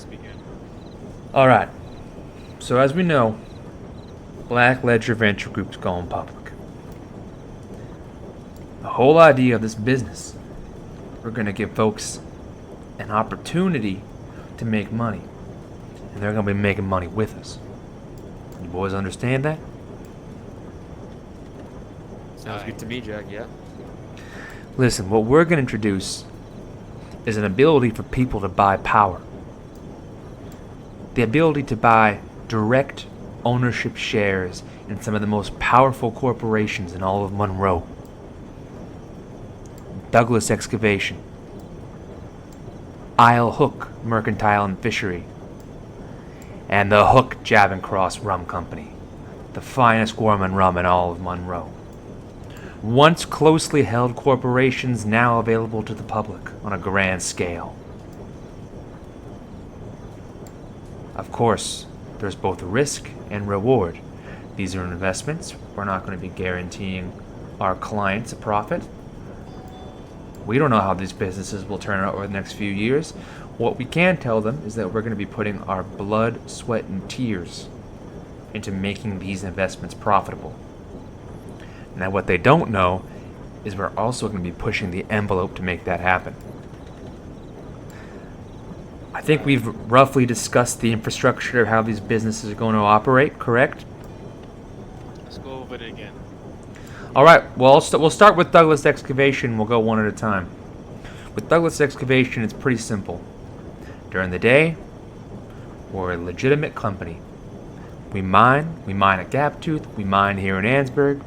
must begin. Alright, so as we know, Black Ledger Venture Group's going public. The whole idea of this business, we're going to give folks an opportunity to make money. And they're going to be making money with us. You boys understand that? Sounds good to me, Jack, yeah. Listen, what we're going to introduce is an ability for people to buy power. The ability to buy direct ownership shares in some of the most powerful corporations in all of Monroe. Douglas Excavation, Isle Hook Mercantile and Fishery, and the Hook Jab and Cross Rum Company, the finest gourmand rum in all of Monroe. Once closely held corporations now available to the public on a grand scale. Of course, there's both risk and reward. These are investments. We're not going to be guaranteeing our clients a profit. We don't know how these businesses will turn out over the next few years. What we can tell them is that we're going to be putting our blood, sweat, and tears into making these investments profitable. Now, what they don't know is we're also going to be pushing the envelope to make that happen. I think we've roughly discussed the infrastructure of how these businesses are going to operate, correct? Let's go over it again. Alright, well, we'll start with Douglas Excavation. We'll go one at a time. With Douglas Excavation, it's pretty simple. During the day, we're a legitimate company. We mine at Gaptooth, we mine here in Annesburg,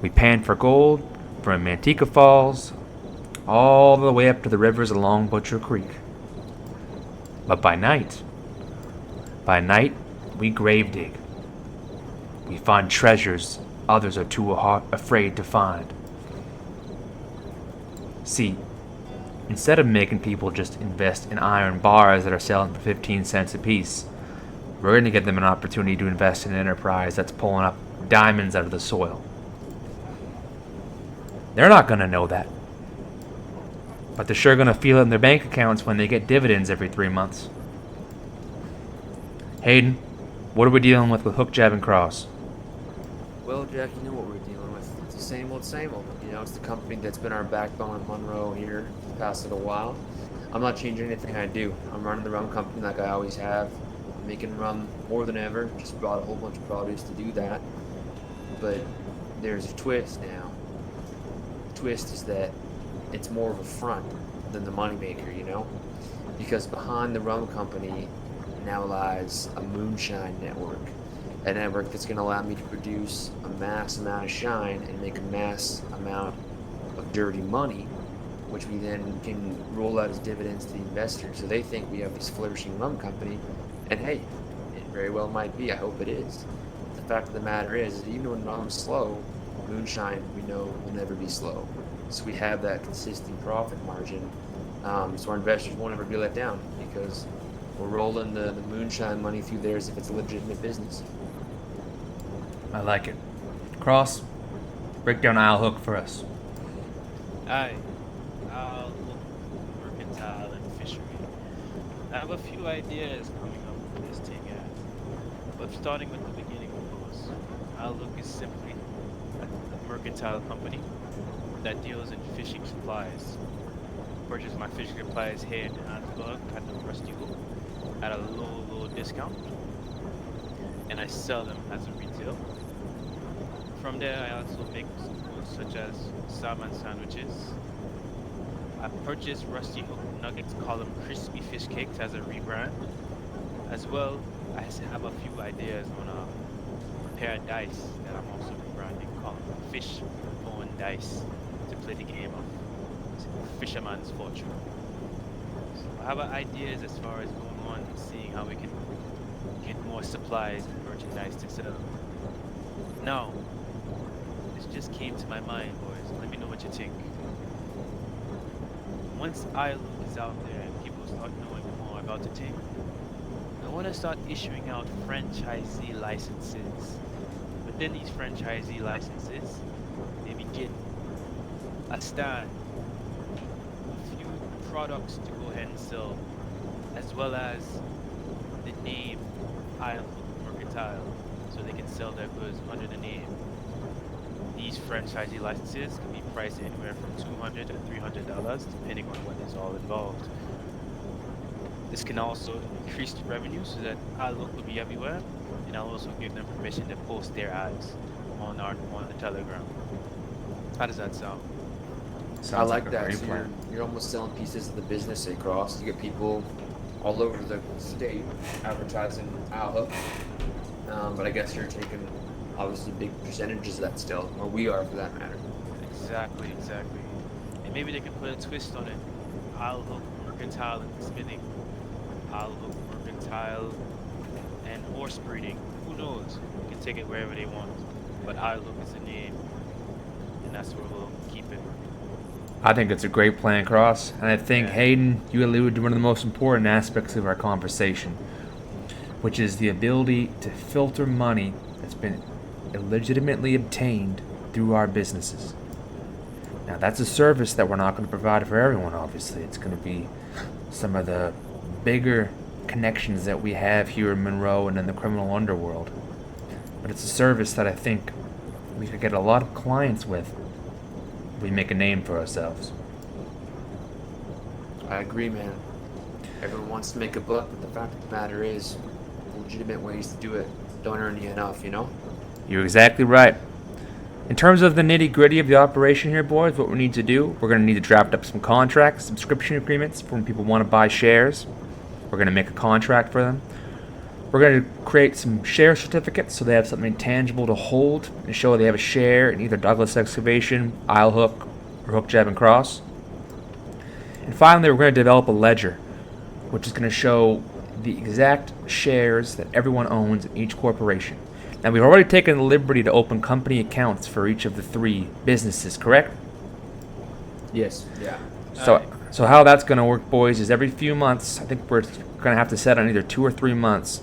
we pan for gold from Manteca Falls all the way up to the rivers along Butcher Creek. But by night, we grave dig. We find treasures others are too afraid to find. See, instead of making people just invest in iron bars that are selling for 15 cents a piece, we're going to give them an opportunity to invest in an enterprise that's pulling up diamonds out of the soil. They're not going to know that. But they're sure going to feel it in their bank accounts when they get dividends every 3 months. Hayden, what are we dealing with Hook, Jab, and Cross? Well, Jack, you know what we're dealing with. It's the same old, same old. You know, it's the company that's been our backbone in Monroe here for the past little while. I'm not changing anything I do. I'm running the rum company like I always have. I'm making rum more than ever. Just brought a whole bunch of produce to do that. But there's a twist now. The twist is that it's more of a front than the moneymaker, you know? Because behind the rum company now lies a moonshine network. A network that's going to allow me to produce a mass amount of shine and make a mass amount of dirty money, which we then can roll out as dividends to the investors. So they think we have this flourishing rum company, and hey, it very well might be. I hope it is. The fact of the matter is that even when rum's slow, moonshine, we know, will never be slow. So we have that consistent profit margin. So our investors won't ever be let down because we're rolling the moonshine money through there as if it's a legitimate business. I like it. Cross, break down Isle Hook for us. Aye. I'll look mercantile and fishery. I have a few ideas coming up for this thing, but starting with the beginning, of course. I'll look is simply a mercantile company that deals in fishing supplies. Purchase my fishing supplies here in Johannesburg at the Rusty Hook at a low discount, and I sell them as a retail. From there, I also make foods such as salmon sandwiches. I purchase Rusty Hook nuggets, call them crispy fish cakes as a rebrand. As well, I have a few ideas on a pair of dice that I'm also rebranding, called fish bone dice, to play the game of Fisherman's Fortune. So I have ideas as far as going on and seeing how we can get more supplies and merchandise to sell. Now, this just came to my mind, boys. Let me know what you think. Once Isle is out there and people start knowing more about the thing, I want to start issuing out franchisee licenses. Within these franchisee licenses, maybe get a stand, a few products to go ahead and sell, as well as the name Isle Mercantile, so they can sell their goods under the name. These franchisee licenses can be priced anywhere from $200 to $300, depending on what is all involved. This can also increase the revenue so that iLook will be everywhere, and I'll also give them permission to post their ads on the Telegram. How does that sound? Sounds I like a that. great So plan. you're almost selling pieces of the business across. You get people all over the state advertising Outlook. But I guess you're taking obviously big percentages of that still, or we are for that matter. Exactly. And maybe they can put a twist on it. iLook Mercantile and spinning. iLook Mercantile and horse breeding. Who knows? You can take it wherever they want. But iLook is the name, and that's where we'll keep it. I think it's a great plan, Cross. And I think, Yeah. Hayden, you alluded to one of the most important aspects of our conversation, which is the ability to filter money that's been illegitimately obtained through our businesses. Now, that's a service that we're not going to provide for everyone, obviously. It's going to be some of the bigger connections that we have here in Monroe and in the criminal underworld. But it's a service that I think we could get a lot of clients with if we make a name for ourselves. I agree, man. Everyone wants to make a buck, but the fact of the matter is, legitimate ways to do it don't earn you enough, you know? You're exactly right. In terms of the nitty-gritty of the operation here, boys, what we need to do, we're going to need to draft up some contracts, subscription agreements for when people want to buy shares. We're going to make a contract for them. We're going to create some share certificates so they have something tangible to hold and show they have a share in either Douglas Excavation, Isle Hook, or Hook, Jab, and Cross. And finally, we're going to develop a ledger, which is going to show the exact shares that everyone owns in each corporation. Now, we've already taken the liberty to open company accounts for each of the 3 businesses, correct? Yes. Yeah. So how that's going to work, boys, is every few months, I think we're going to have to set on either 2 or 3 months,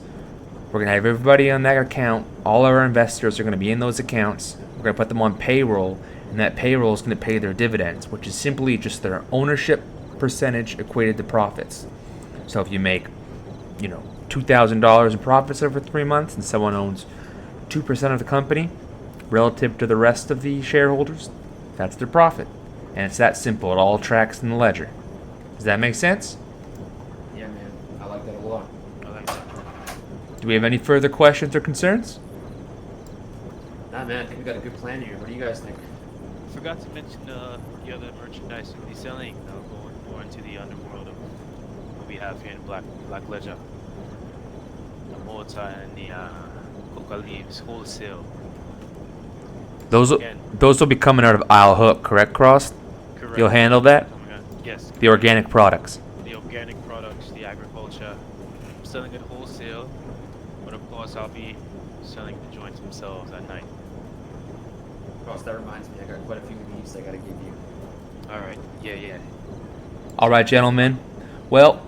we're going to have everybody on that account, all our investors are going to be in those accounts, we're going to put them on payroll, and that payroll is going to pay their dividends, which is simply just their ownership percentage equated to profits. So if you make, $2,000 in profits over 3 months and someone owns 2% of the company relative to the rest of the shareholders, that's their profit. And it's that simple. It all tracks in the ledger. Does that make sense? Yeah, man. I like that a lot. I like that. Do we have any further questions or concerns? Nah, man. I think we got a good plan here. What do you guys think? Forgot to mention the other merchandise we'll be selling. Going more into the underworld of what we have here in Black Ledger. The mortar and the coca leaves wholesale. Those Again, will be coming out of Isle Hook, correct, Cross? correct. You'll handle that? Oh my God. Yes. The organic products. The organic products, the agriculture. I'm selling it wholesale, but of course I'll be selling the joints themselves at night. Ross, that reminds me. I got quite a few of these I got to give you. All right. Yeah. All right, gentlemen. Well,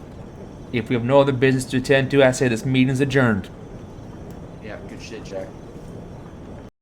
if we have no other business to attend to, I say this meeting is adjourned. Yeah, good shit, Jack.